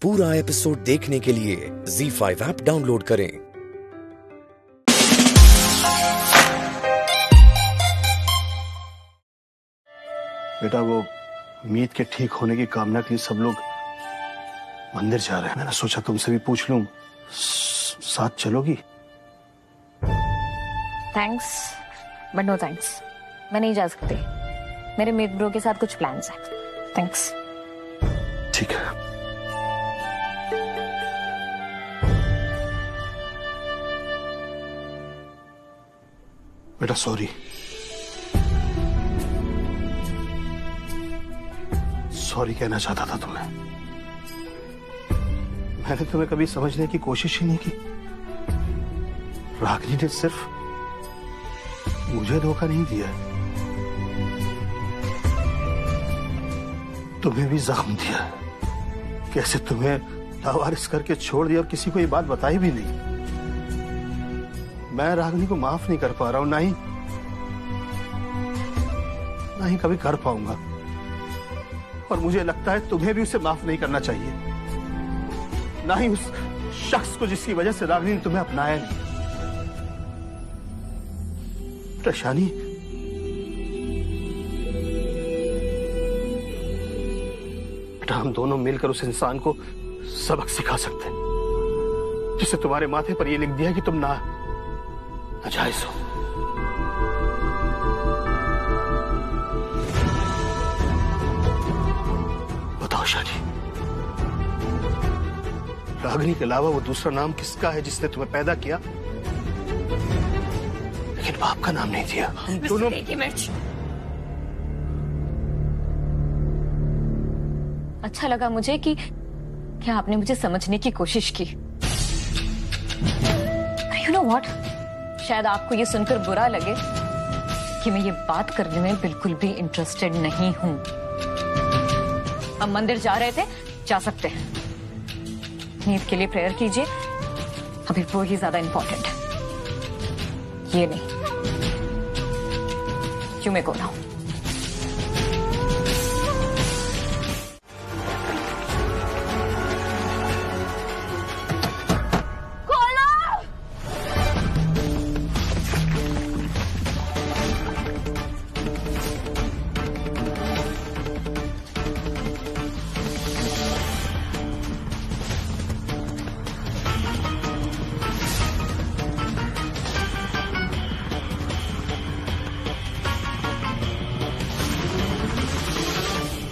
पूरा एपिसोड देखने के लिए ZEE5 ऐप डाउनलोड करें। बेटा, वो मीत के ठीक होने की कामना के लिए सब लोग मंदिर जा रहे हैं। मैंने सोचा तुमसे भी पूछ लूं, साथ चलोगी? Thanks but no thanks. मैं नहीं जा सकती, मेरे मीत ब्रो के साथ कुछ प्लान्स हैं। थैंक्स। ठीक है। बेटा सॉरी कहना चाहता था तुम्हें। मैंने तुम्हें कभी समझने की कोशिश ही नहीं की। रागिनी ने सिर्फ मुझे धोखा नहीं दिया, तुम्हें भी जख्म दिया। कैसे तुम्हें लावारिस करके छोड़ दिया और किसी को ये बात बताई भी नहीं। मैं रागिनी को माफ नहीं कर पा रहा हूं, ना ही कभी कर पाऊंगा। और मुझे लगता है तुम्हें भी उसे माफ नहीं करना चाहिए, ना ही उस शख्स को जिसकी वजह से रागिनी ने तुम्हें अपनाया नहीं। शानी, बेटा हम दोनों मिलकर उस इंसान को सबक सिखा सकते हैं जिसे तुम्हारे माथे पर यह लिख दिया कि तुम नाजायज हो। बताओ शानी, रागिनी के अलावा वो दूसरा नाम किसका है जिसने तुम्हें पैदा किया लेकिन बाप का नाम नहीं दिया? दोनों अच्छा लगा मुझे कि आपने मुझे समझने की कोशिश की। यू नो व्हाट, शायद आपको ये सुनकर बुरा लगे कि मैं ये बात करने में बिल्कुल भी इंटरेस्टेड नहीं हूं। हम मंदिर जा रहे थे, जा सकते हैं। नींद के लिए प्रेयर कीजिए, अभी वो ही ज्यादा इंपॉर्टेंट है, ये नहीं। क्यों मैं को ना हूं।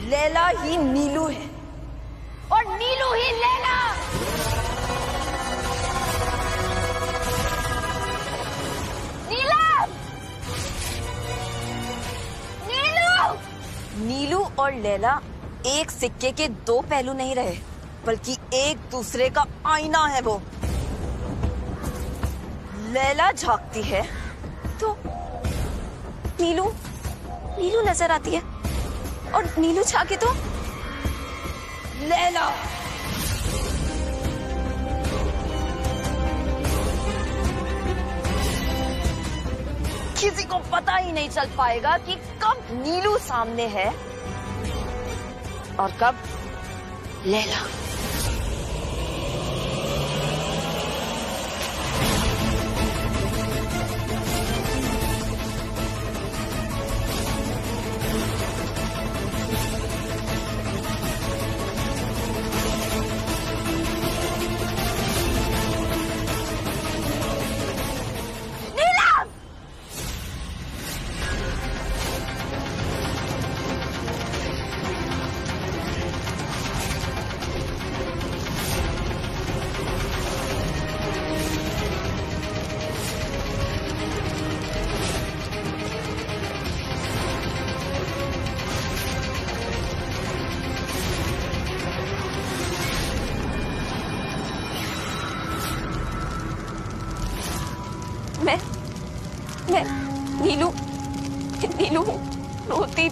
लैला ही नीलू है और नीलू ही लैला। नीलम! नीलू! नीलू और लैला एक सिक्के के दो पहलू नहीं रहे, बल्कि एक दूसरे का आईना है। वो लैला झांकती है तो नीलू नजर आती है, और नीलू झांके तो लैला। किसी को पता ही नहीं चल पाएगा कि कब नीलू सामने है और कब लैला। मैं नीलू रोती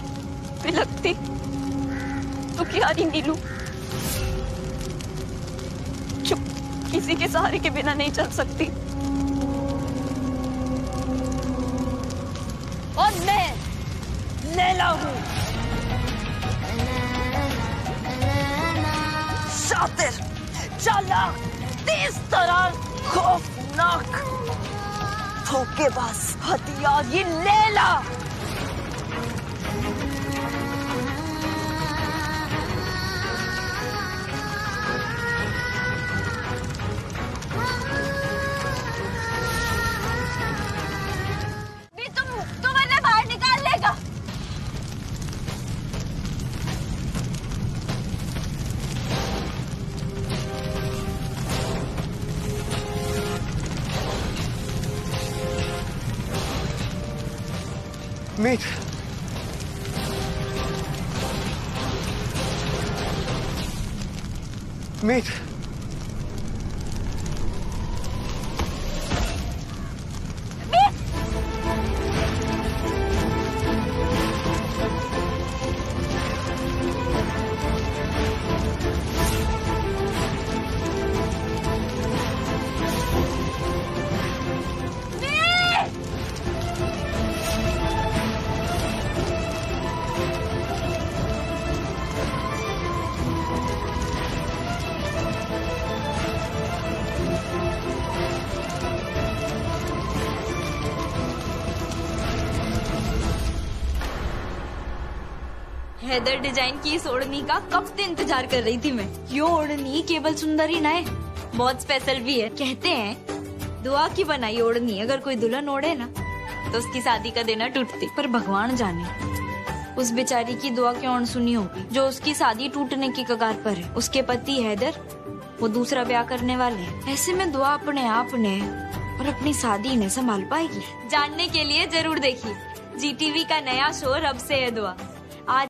बिलखती दुखियारी नीलू, जो किसी के सहारे के बिना नहीं चल सकती। और मैं लैला हूँ। शातिर, चालाक, तेज तरार, खौफनाक, धोखेबाज, हथियार, ये लैला। तुम्हें बाहर निकाल लेगा। मीत, मीत, हैदर डिजाइन की इस ओढ़नी का कब से इंतजार कर रही थी मैं। ये ओढ़नी केवल सुंदर ही ना है, बहुत स्पेशल भी है। कहते हैं दुआ की बनाई ओढ़नी अगर कोई दुल्हन ओढ़े ना तो उसकी शादी का देना टूटती। पर भगवान जाने उस बेचारी की दुआ क्यों अनसुनी होगी जो उसकी शादी टूटने की कगार पर है। उसके पति हैदर वो दूसरा ब्याह करने वाले हैं। ऐसे में दुआ अपने आप ने और अपनी शादी ने संभाल पाएगी। जानने के लिए जरूर देखिए GTV का नया शो रब से है दुआ। आज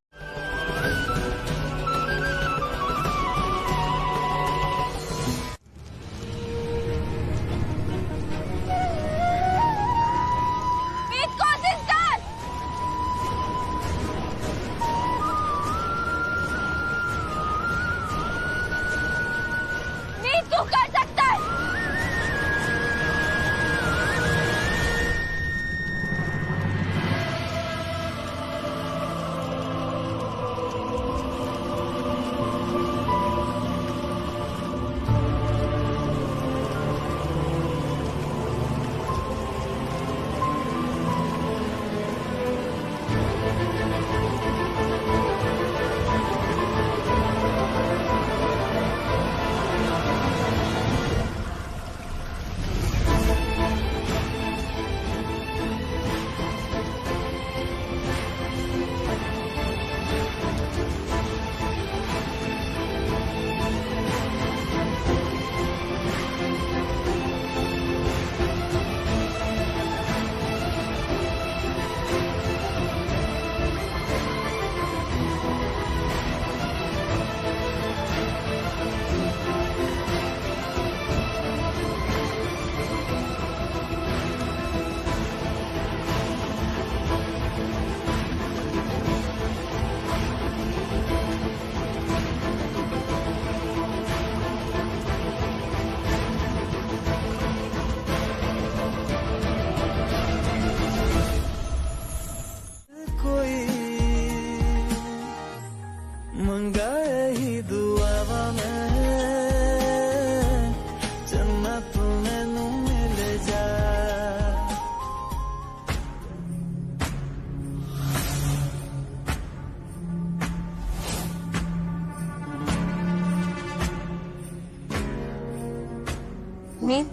मीत,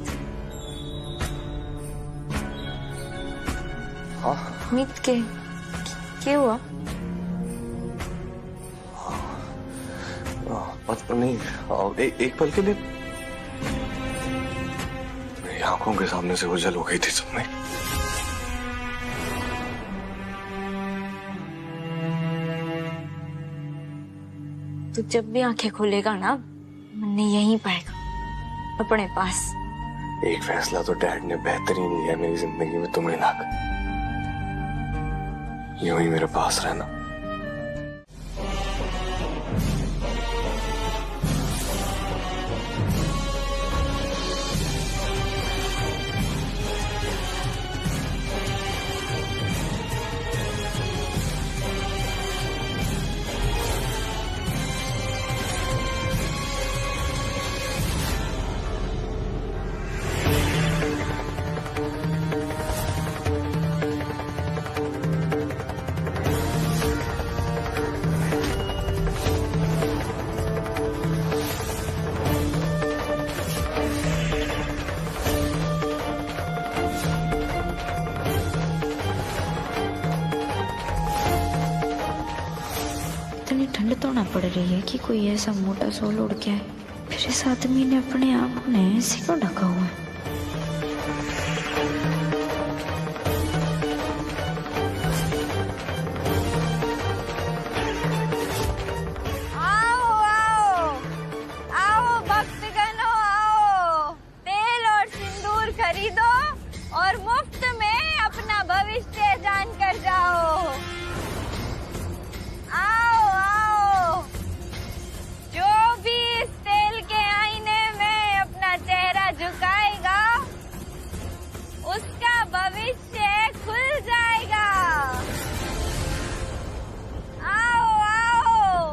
मीत के क्या हुआ? पता नहीं, एक पल के लिए मेरी आंखों के सामने से ओझल हो गई थी सब में। तू जब भी आंखें खोलेगा ना मैंने यहीं पाएगा अपने पास। एक फैसला तो डैड ने बेहतरीन लिया मेरी जिंदगी में, तुम्हें लाकर यूं ही मेरे पास रहना। पड़ रही है कि कोई ऐसा मोटा सोल उड़ के आए। फिर इस आदमी ने अपने आप को ऐसे क्यों ढका हुआ है? आओ आओ आओ भक्तगणों, आओ तेल और सिंदूर खरीदो और मुफ्त में अपना भविष्य जान कर जाओ। आओ आओ, जो भी इस तेल के आईने में अपना चेहरा झुकाएगा उसका भविष्य खुल जाएगा। आओ आओ।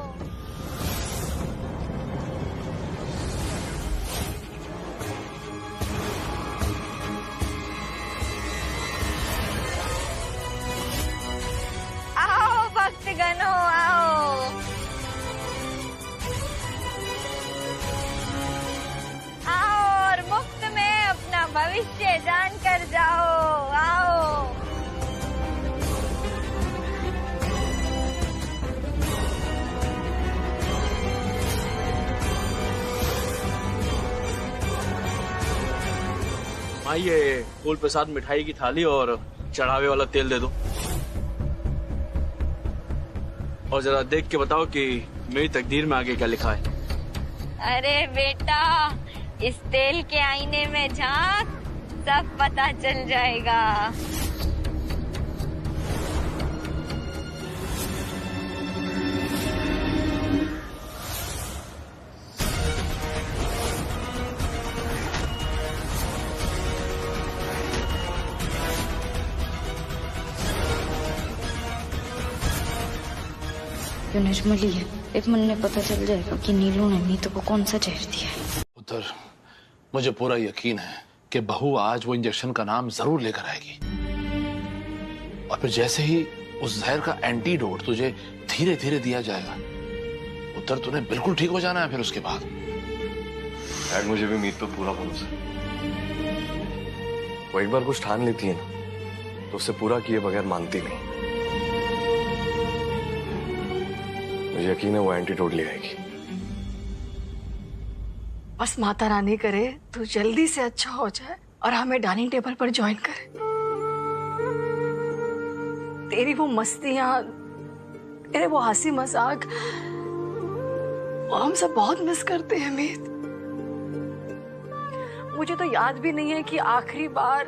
आओ भक्तगणों, आओ। आओ और मुफ्त में अपना भविष्य जान कर जाओ। आओ। माँ, ये फूल प्रसाद मिठाई की थाली और चढ़ावे वाला तेल दे दो। और जरा देख के बताओ कि मेरी तकदीर में आगे क्या लिखा है। अरे बेटा, इस तेल के आईने में झांक, सब पता चल जाएगा। निर्मली है, एक मन में पता चल जाएगा कि नीलू ने नीतू को कौन सा जहर दिया है। उधर मुझे पूरा यकीन है कि बहू आज वो इंजेक्शन का नाम जरूर लेकर आएगी और फिर जैसे ही उस जहर का एंटीडोट तुझे धीरे धीरे दिया जाएगा, उधर तूने बिल्कुल ठीक हो जाना है। फिर उसके बाद डैड, मुझे भी मीत पे पूरा भरोसा है। वो एक बार कुछ ठान लेती है ना तो उससे पूरा किए बगैर मानती नहीं। मुझे यकीन है वो एंटीडोट ले आएगी। बस माता रानी करे तू जल्दी से अच्छा हो जाए और हमें डाइनिंग टेबल पर ज्वाइन करे। तेरी वो मस्तियां, तेरे वो हंसी मजाक, वो हम सब बहुत मिस करते हैं मीत। मुझे तो याद भी नहीं है कि आखिरी बार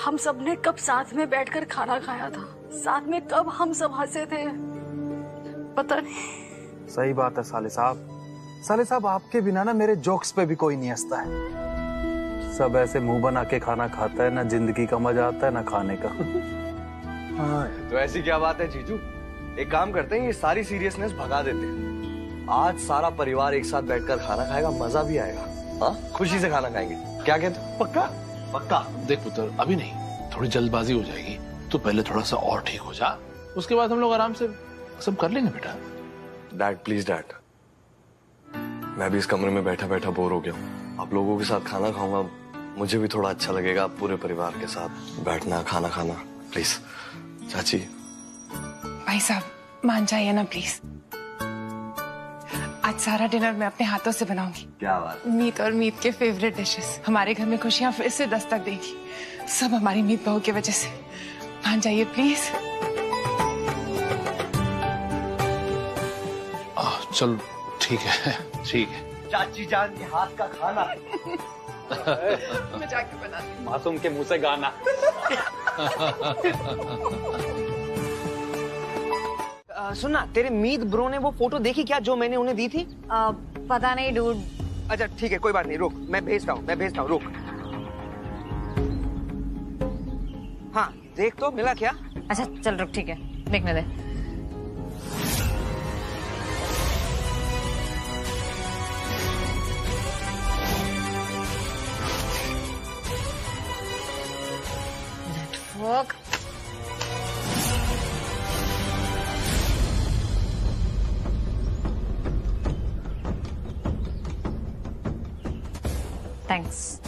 हम सब ने कब साथ में बैठकर खाना खाया था, साथ में कब हम सब हंसे थे, पता नहीं। सही बात है साले साहब। साले साहब, आपके बिना ना मेरे जोक्स पे भी कोई नहीं हंसता है। सब ऐसे मुंह बना के खाना खाता है, ना जिंदगी का मजा आता है ना खाने का। हाँ, तो ऐसी क्या बात है जीजू, एक काम करते हैं, ये सारी सीरियसनेस भगा देते हैं। आज सारा परिवार एक साथ बैठकर खाना खाएगा, मजा भी आएगा। हाँ, खुशी से खाना खाएंगे। क्या कहते हो? पक्का? पक्का। देख पुत्र, अभी नहीं, थोड़ी जल्दबाजी हो जाएगी। तो पहले थोड़ा सा और ठीक हो जा, उसके बाद हम लोग आराम से सब कर लेंगे बेटा। डैड प्लीज डैड, मैं भी इस कमरे में बैठा बैठा बोर हो गया हूँ। आप लोगों के साथ खाना खाऊंगा, मुझे भी थोड़ा अच्छा लगेगा। पूरे परिवार के साथ बैठना, खाना खाना। प्लीज चाची। भाई साहब मान जाइए ना प्लीज। आज सारा डिनर मैं अपने हाथों से बनाऊंगी। क्या बात। मीत और मीत के फेवरेट डिशेस। हमारे घर में खुशियां फिर से दस्तक देगी, सब हमारी मीत बहू की वजह से। मान जाइए प्लीज। चल ठीक है, ठीक है। चाची जान के हाथ का खाना मैं जाके बनाती। मासूम के मुंह से गाना। सुनना, तेरे मीत ब्रो ने वो फोटो देखी क्या जो मैंने उन्हें दी थी? पता नहीं डूड। अच्छा ठीक है, कोई बात नहीं, रुक, मैं भेजता हूँ, रुक। हाँ देख तो मिला क्या? अच्छा चल रुक, ठीक है, देखने दे। Network. Thanks.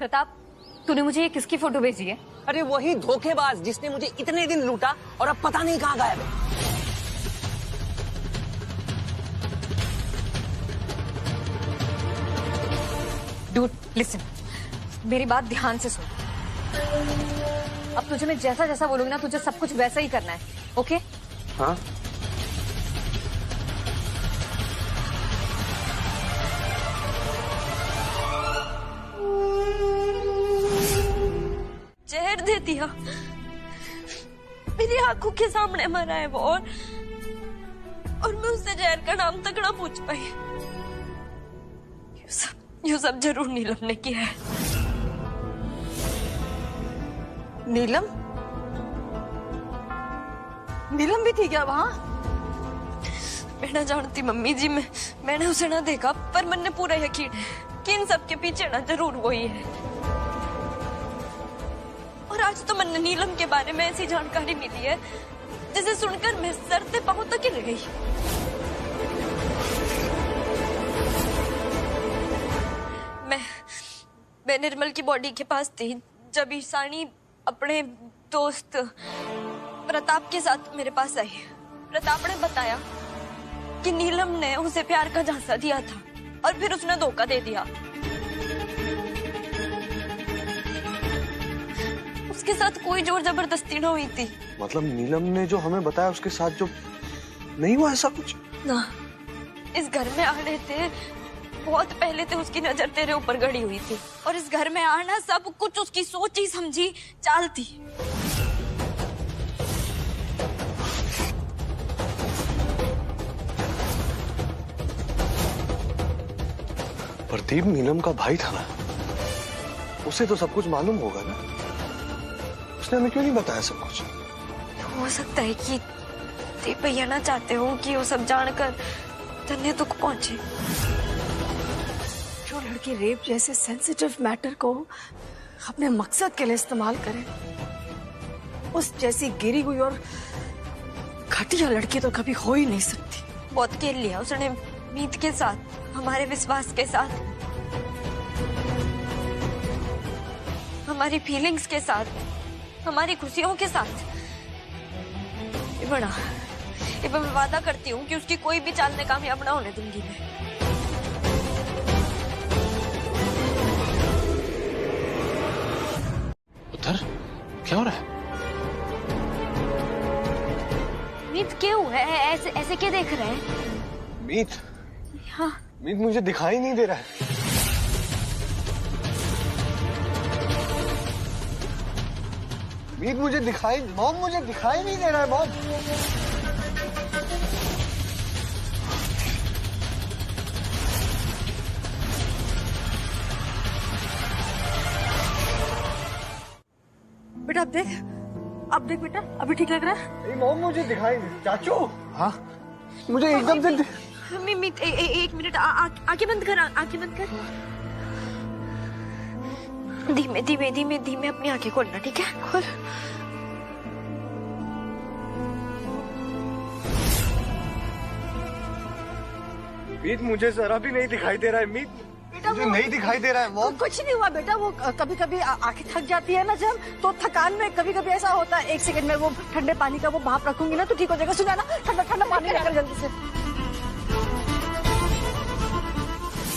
प्रताप, तूने मुझे ये किसकी फोटो भेजी है? अरे वही धोखेबाज जिसने मुझे इतने दिन लूटा और अब पता नहीं कहाँ गायब है। डूड लिसन, मेरी बात ध्यान से सुन। अब तुझे मैं जैसा जैसा बोलूंगी ना, तुझे सब कुछ वैसा ही करना है, ओके? हाँ। जहर दे दिया, मेरी आंखों के सामने मरा है वो, और मैं उससे जहर का नाम तक ना पूछ पाई। ये सब जरूर नीलम ने किया है। नीलम? नीलम भी थी क्या वहाँ? मैं ना जानती मम्मी जी, मैंने उसे ना देखा, पर मन ने पूरा यकीन है कि इन सब के पीछे ना जरूर वही है। और आज तो मन ने नीलम के बारे में ऐसी जानकारी मिली है जिसे सुनकर मैं सर से पांव तक हिल गई। मैं निर्मल की बॉडी के पास थी जब ईशानी अपने दोस्त प्रताप के साथ मेरे पास आई। प्रताप ने बताया कि नीलम ने उसे प्यार का झांसा दिया था और फिर उसने धोखा दे दिया। उसके साथ कोई जोर जबरदस्ती ना हुई थी। मतलब नीलम ने जो हमें बताया उसके साथ जो नहीं हुआ ऐसा कुछ? ना, इस घर में आने थे बहुत पहले से उसकी नजर तेरे ऊपर गड़ी हुई थी, और इस घर में आना सब कुछ उसकी सोची समझी चाल थी। प्रदीप नीलम का भाई था ना, उसे तो सब कुछ मालूम होगा ना, उसने हमें क्यों नहीं बताया सब कुछ? हो सकता है कि दीप भैया ना चाहते हो कि वो सब जानकर तन्ने दुख पहुंचे। जो लड़की रेप जैसे सेंसिटिव मैटर को अपने मकसद के लिए इस्तेमाल करे, उस जैसी गिरी हुई और घटिया लड़की तो कभी हो ही नहीं सकती। बहुत खेल लिया उसने मीत के साथ, हमारे विश्वास के साथ, हमारी फीलिंग्स के साथ, हमारी खुशियों के साथ। ये बड़ा, ये मैं वादा करती हूँ कि उसकी कोई भी चाल में कामयाब ना होने दूंगी मैं। उधर क्या हो रहा है? मीत क्यों है ऐसे ऐसे क्या देख रहे हैं? मीत? हाँ। मीत मुझे दिखाई नहीं दे रहा है। मीत मुझे दिखाई नहीं दे रहा है मॉम। बेटा अब देख बेटा, अभी ठीक लग रहा है? नहीं मॉम, मुझे दिखाई नहीं। चाचू। हाँ, मुझे एकदम से मीत एक मिनट, आंखें बंद कर, आंखें बंद कर। धीमे धीमे धीमे धीमे अपनी आंखें खोलना, ठीक है? खोल। मीत मुझे जरा भी नहीं दिखाई दे रहा है। मीत मुझे नहीं दिखाई दे रहा है मॉम। कुछ नहीं हुआ बेटा, वो कभी कभी आंखें थक जाती है ना जब, तो थकान में कभी कभी ऐसा होता है। 1 सेकंड में वो ठंडे पानी का वो भाप रखूंगी ना तो ठीक हो जाएगा। सुना ना, ठंडा ठंडा पानी लेकर जल्दी से।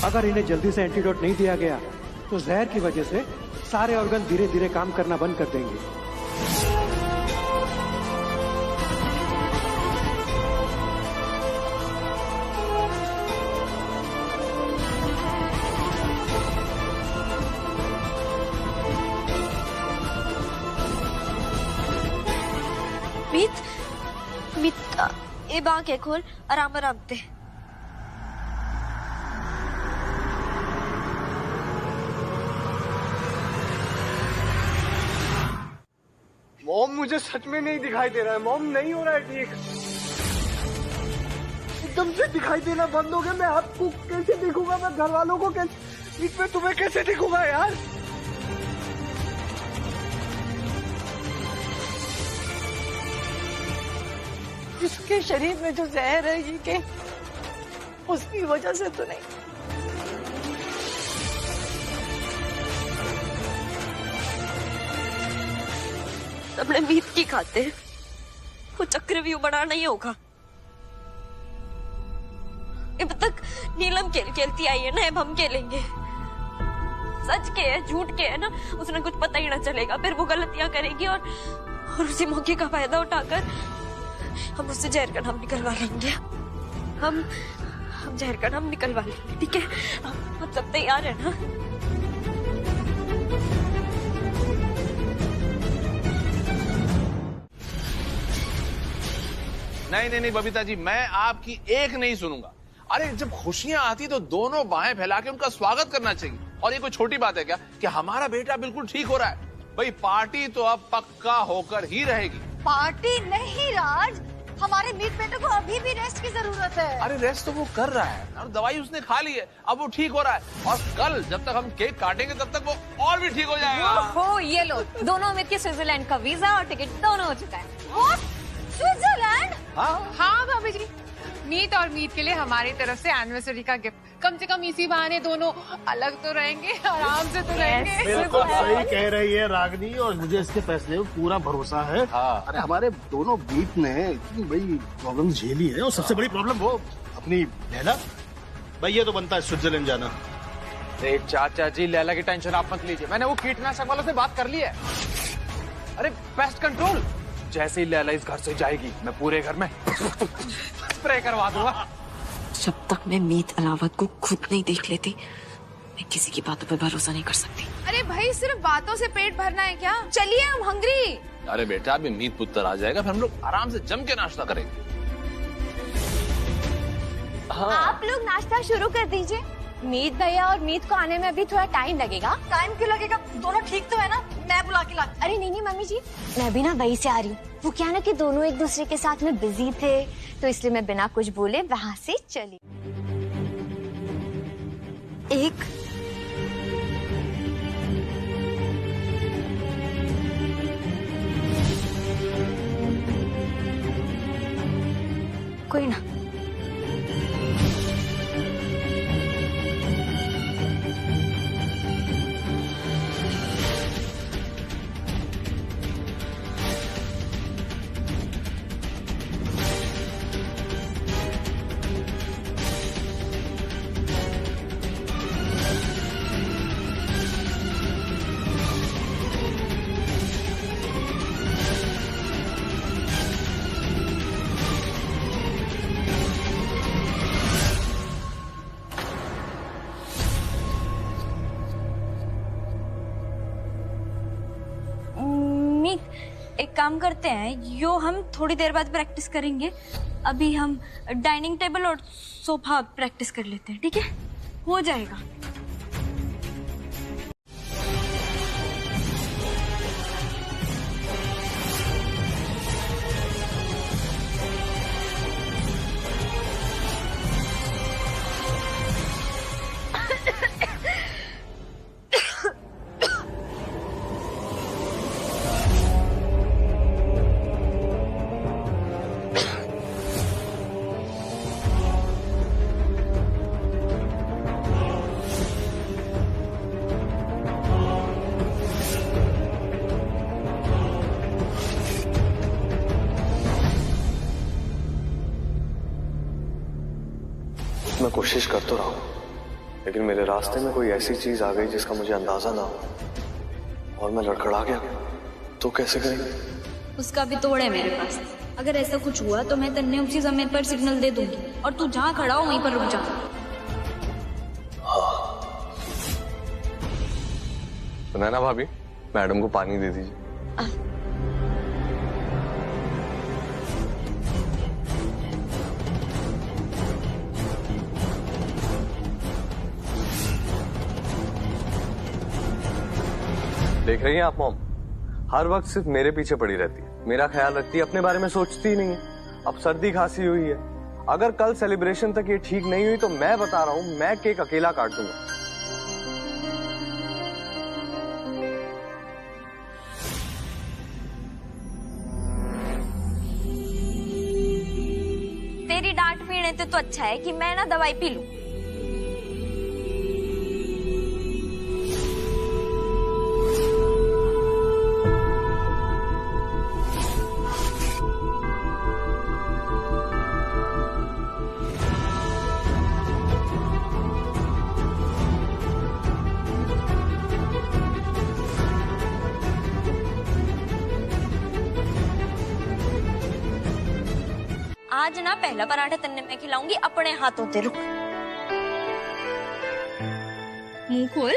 अगर इन्हें जल्दी से एंटीडोट नहीं दिया गया तो जहर की वजह से सारे ऑर्गन धीरे धीरे काम करना बंद कर देंगे। मीत ये बांके खोल, आराम आराम से। मॉम मुझे सच में नहीं दिखाई दे रहा है। मॉम नहीं हो रहा है ठीक, एकदम से दिखाई देना बंद हो गया। मैं आपको कैसे दिखूंगा, मैं घर वालों को कैसे, मैं तुम्हें कैसे दिखूंगा यार? जिसके शरीर में जो जहर है ये के उसकी वजह से तो नहीं। अपने मीत की खाते वो चक्रव्यूह बनाना ही होगा। अब तक नीलम खेलती आई है ना, अब हम खेलेंगे। सच के है झूठ के है ना, उसने कुछ पता ही ना चलेगा, फिर वो गलतियां करेगी और उसी मौके का फायदा उठाकर हम उससे जहर का नाम निकलवा लेंगे। हम जहर का नाम निकलवा लेंगे, ठीक है? हम सब तैयार है ना? नहीं बबीता जी, मैं आपकी एक नहीं सुनूंगा। अरे जब खुशियां आती तो दोनों बाहें फैला के उनका स्वागत करना चाहिए। और ये कोई छोटी बात है क्या कि हमारा बेटा बिल्कुल ठीक हो रहा है? भाई पार्टी तो अब पक्का होकर ही रहेगी। पार्टी नहीं राज, हमारे मीत बेटे को अभी भी रेस्ट की जरूरत है। अरे रेस्ट तो वो कर रहा है और दवाई उसने खा ली है, अब वो ठीक हो रहा है। और कल जब तक हम केक काटेंगे तब तक वो और भी ठीक हो जाएगा। ओहो, ये लो, दोनों अमित के स्विट्जरलैंड का वीजा और टिकट दोनों हो चुका है। स्विट्जरलैंड? हाँ भाभी जी, मीत और मीत के लिए हमारी तरफ से एनिवर्सरी का गिफ्ट। कम से कम इसी बहाने दोनों अलग तो रहेंगे, आराम से तो रहेंगे। बिल्कुल सही कह रही है रागनी, और मुझे इसके फैसले में पूरा भरोसा है। अरे हमारे दोनों मीत ने इतनी बड़ी प्रॉब्लम झेली है, और सबसे बड़ी प्रॉब्लम वो अपनी लैला। भाई ये तो बनता है स्विट्जरलैंड जाना। अरे चाचा जी, लैला की टेंशन आप मत लीजिए, मैंने वो कीटनाशक वालों से बात कर ली है। अरे पेस्ट कंट्रोल, जैसे ही लैला इस घर से जाएगी मैं पूरे घर में स्प्रे करवा दूंगा। जब तक मैं मीत अलावत को खुद नहीं देख लेती, मैं किसी की बातों पे भरोसा नहीं कर सकती। अरे भाई, सिर्फ बातों से पेट भरना है क्या? चलिए, हम हंग्री। अरे बेटा, अभी मीत पुत्र आ जाएगा, फिर हम लोग आराम से जम के नाश्ता करेंगे। हाँ। आप लोग नाश्ता शुरू कर दीजिए। मीत भैया और मीत को आने में अभी थोड़ा टाइम लगेगा। टाइम क्यों लगेगा? दोनों ठीक तो है ना? मैं बुला के ला। अरे नहीं मम्मी जी, मैं भी ना वहीं से आ रही हूँ। वो क्या ना कि दोनों एक दूसरे के साथ में बिजी थे, तो इसलिए मैं बिना कुछ बोले वहाँ से चली। एक कोई ना, एक काम करते हैं, यो हम थोड़ी देर बाद प्रैक्टिस करेंगे। अभी हम डाइनिंग टेबल और सोफा प्रैक्टिस कर लेते हैं, ठीक है? हो जाएगा। मैं कोशिश कर तो रहा हूं, लेकिन मेरे रास्ते में कोई ऐसी चीज आ गई जिसका मुझे अंदाजा ना हो और मैं लड़खड़ा गया, तो कैसे करेंगे? उसका भी तोड़ है मेरे पास। अगर ऐसा कुछ हुआ तो मैं तन्ने उसी समय पर सिग्नल दे दूंगी और तू जहाँ खड़ा हो वहीं पर रुक जा। नैना भाभी, मैडम को पानी दे दीजिए। देख रही हैं आप मॉम, हर वक्त सिर्फ मेरे पीछे पड़ी रहती है, मेरा ख्याल रखती है, अपने बारे में सोचती ही नहीं है। अब सर्दी खांसी हुई है, अगर कल सेलिब्रेशन तक ये ठीक नहीं हुई तो मैं बता रहा हूं, मैं केक अकेला काट दूंगा। तेरी डांट पीने से तो अच्छा है कि मैं ना दवाई पी लूं। आज ना पहला पराठा तन्ने मैं खिलाऊंगी अपने हाथों से। रुक, मुंह खोल।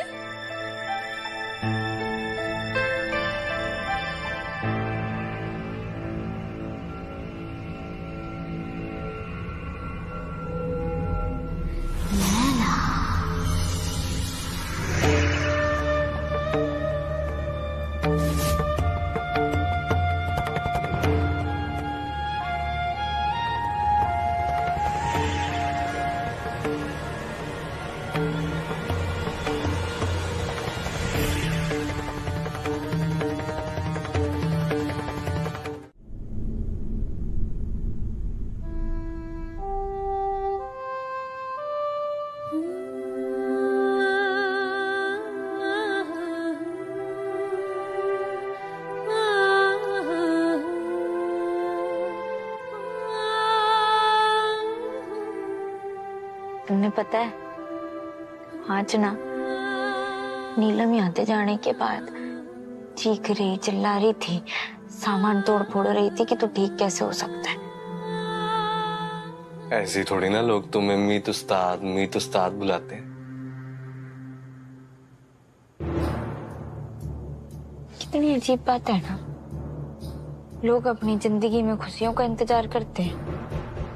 तुम्हें पता है आज ना नीलम यहाँ से जाने के बाद चीख रही चिल्ला रही थी, सामान तोड़ फोड़ रही थी कि तू ठीक कैसे हो सकता है। ऐसी थोड़ी ना लोग तुम्हें मीत उस्ताद बुलाते हैं। कितनी अजीब बात है ना, लोग अपनी जिंदगी में खुशियों का इंतजार करते हैं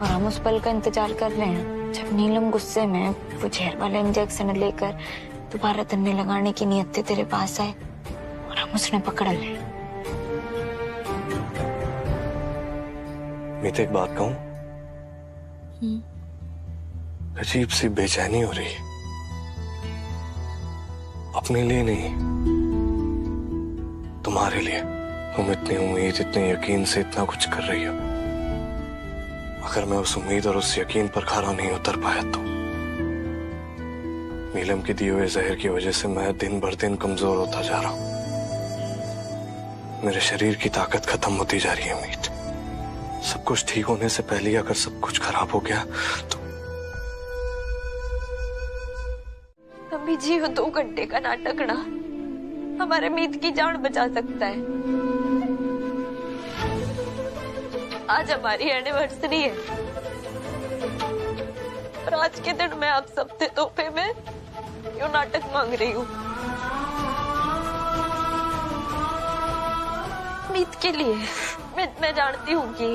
और हम उस पल का इंतजार कर रहे हैं जब नीलम गुस्से में वो जहर वाला इंजेक्शन लेकर दोबारा तन्ने लगाने की नियत से तेरे पास आए और हम उसने पकड़ ले। मीत एक बात कहूं, अजीब सी बेचैनी हो रही है। अपने लिए नहीं, तुम्हारे लिए। तुम इतनी उम्मीद इतने यकीन से इतना कुछ कर रही हो, अगर मैं उस उम्मीद और उस यकीन पर खरा नहीं उतर पाया तो नीलम के दिए हुए जहर की वजह से मैं दिन भर दिन कमजोर होता जा रहा हूं। मेरे शरीर की ताकत खत्म होती जा रही है मीत। सब कुछ ठीक होने से पहले अगर सब कुछ खराब हो गया तो अभी जी 2 घंटे का नाटक ना हमारे मीत की जान बचा सकता है। आज हमारी एनिवर्सरी है और आज के दिन मैं आप सबसे तोहफे में यूं नाटक मांग रही हूँ मीत के लिए। मैं जानती हूँ कि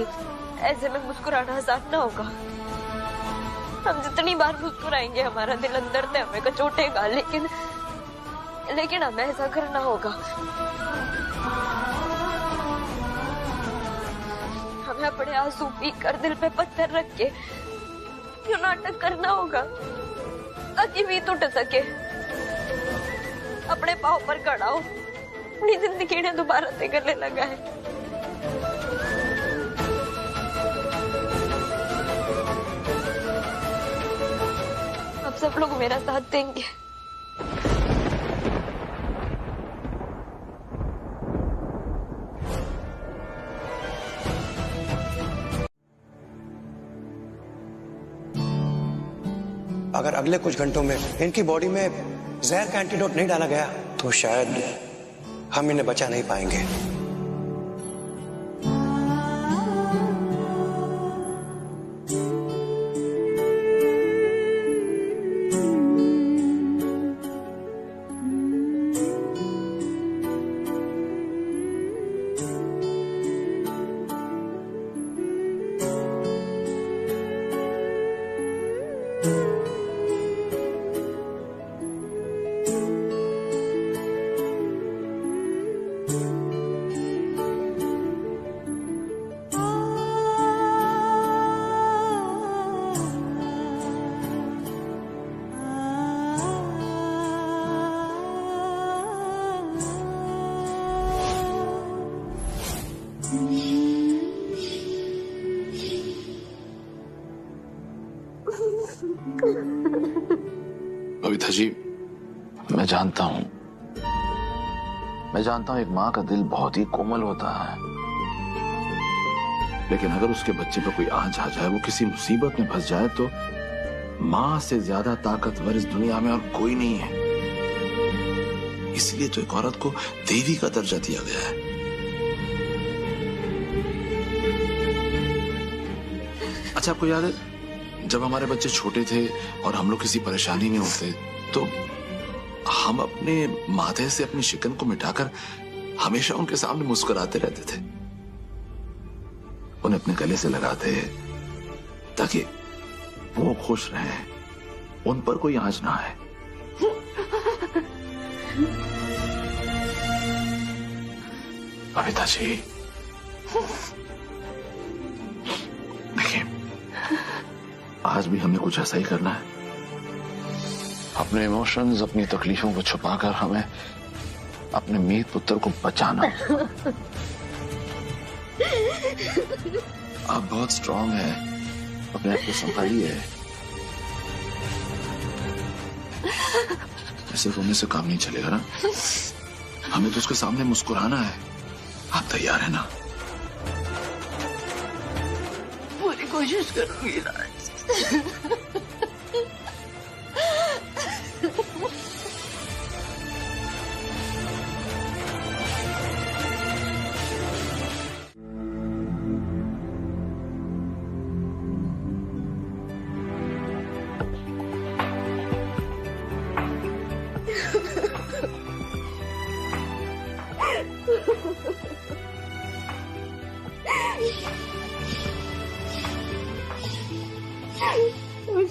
ऐसे में मुस्कुराना आसान ना होगा। हम जितनी बार मुस्कुराएंगे हमारा दिल अंदर से हमें कचोटेगा, लेकिन हमें ऐसा करना होगा। हमें अपने आंसू पी कर दिल पे पत्थर रख के क्यों नाटक करना होगा ताकि मीत उठ सके, अपने पाँव पर खड़ा हो, अपनी जिंदगी ने दोबारा से गले लगा है। आप सब लोग मेरा साथ देंगे। अगर अगले कुछ घंटों में इनकी बॉडी में जहर का एंटीडोट नहीं डाला गया तो शायद हम इन्हें बचा नहीं पाएंगे। बबीता जी, मैं जानता हूं एक माँ का दिल बहुत ही कोमल होता है, लेकिन अगर उसके बच्चे पर कोई आंच आ जाए, वो किसी मुसीबत में फंस जाए, तो माँ से ज्यादा ताकतवर इस दुनिया में और कोई नहीं है। इसलिए तो एक औरत को देवी का दर्जा दिया गया है। अच्छा, आपको याद है जब हमारे बच्चे छोटे थे और हम लोग किसी परेशानी में होते तो हम अपने माथे से अपनी शिकन को मिटाकर हमेशा उनके सामने मुस्कुराते रहते थे, उन्हें अपने गले से लगाते ताकि वो खुश रहें, उन पर कोई आंच ना आए। बबीता जी, देखिए आज भी हमें कुछ ऐसा ही करना है। अपने इमोशंस, अपनी तकलीफों को छुपाकर हमें अपने मीत पुत्र को बचाना। आप बहुत स्ट्रांग हैं, अपने आप को संभालिए। ऐसे रोने से काम नहीं चलेगा ना, हमें तो उसके सामने मुस्कुराना है। आप तैयार है ना? पूरी कोशिश करूंगी राज।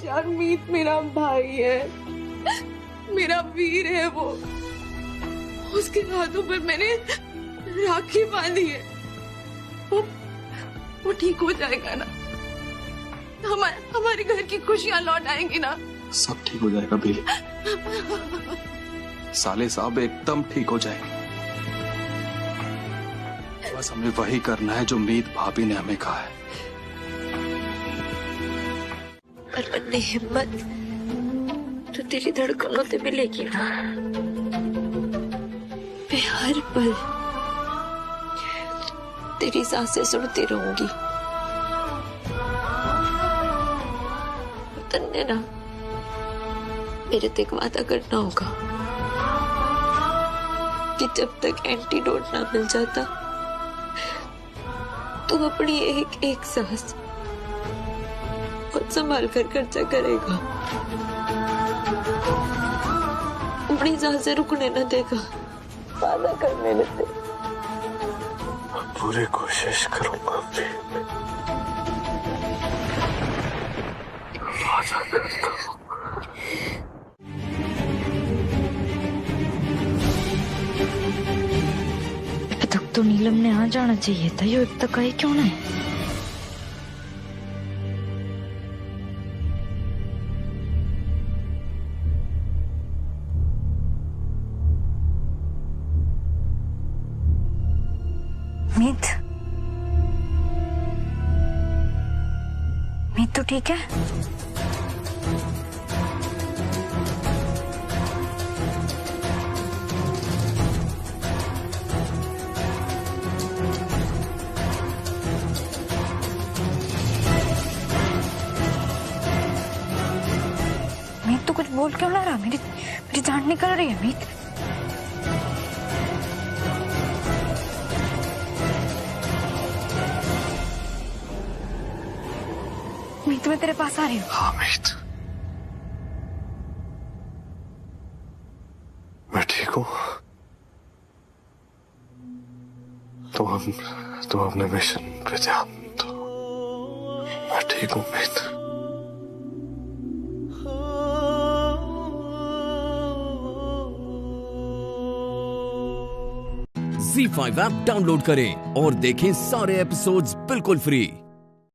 यार मीत मेरा भाई है, मेरा वीर है वो। उसके हाथों पर मैंने राखी बांधी है। वो ठीक हो जाएगा ना? हमारे घर की खुशियां लौट आएंगी ना? सब ठीक हो जाएगा बेली। साले साहब एकदम ठीक हो जाएंगे। बस हमें वही करना है जो मीत भाभी ने हमें कहा है। अपनी हिम्मत तो तेरी धड़कनों से मिलेगी ना। मैं हर पल तेरी सांसें सुनती रहूंगी। तन्ने ना मेरे से एक वादा करना होगा कि जब तक एंटीडोट ना मिल जाता तू अपनी एक एक सांस खुद संभाल कर खर्चा करेगा, अपनी सांसें रुकने न देगा। वादा करने न दे। पूरी कोशिश करूंगा भी। वादा करता हूं। अब तक तो नीलम ने आ जाना चाहिए था, ये अब तक आई क्यों नहीं? मीत, मीत तो ठीक है? मीत तो कुछ बोल क्यों ना रहा? मेरी जान निकल रही है मीत। मीत, मैं तेरे पास आ रही हूँ। हाँ मीत, मैं ठीक हूँ। तो अपने मिशन पे ध्यान दो। मैं ठीक हूँ मीत। ZEE5 ऐप डाउनलोड करें और देखें सारे एपिसोड्स बिल्कुल फ्री।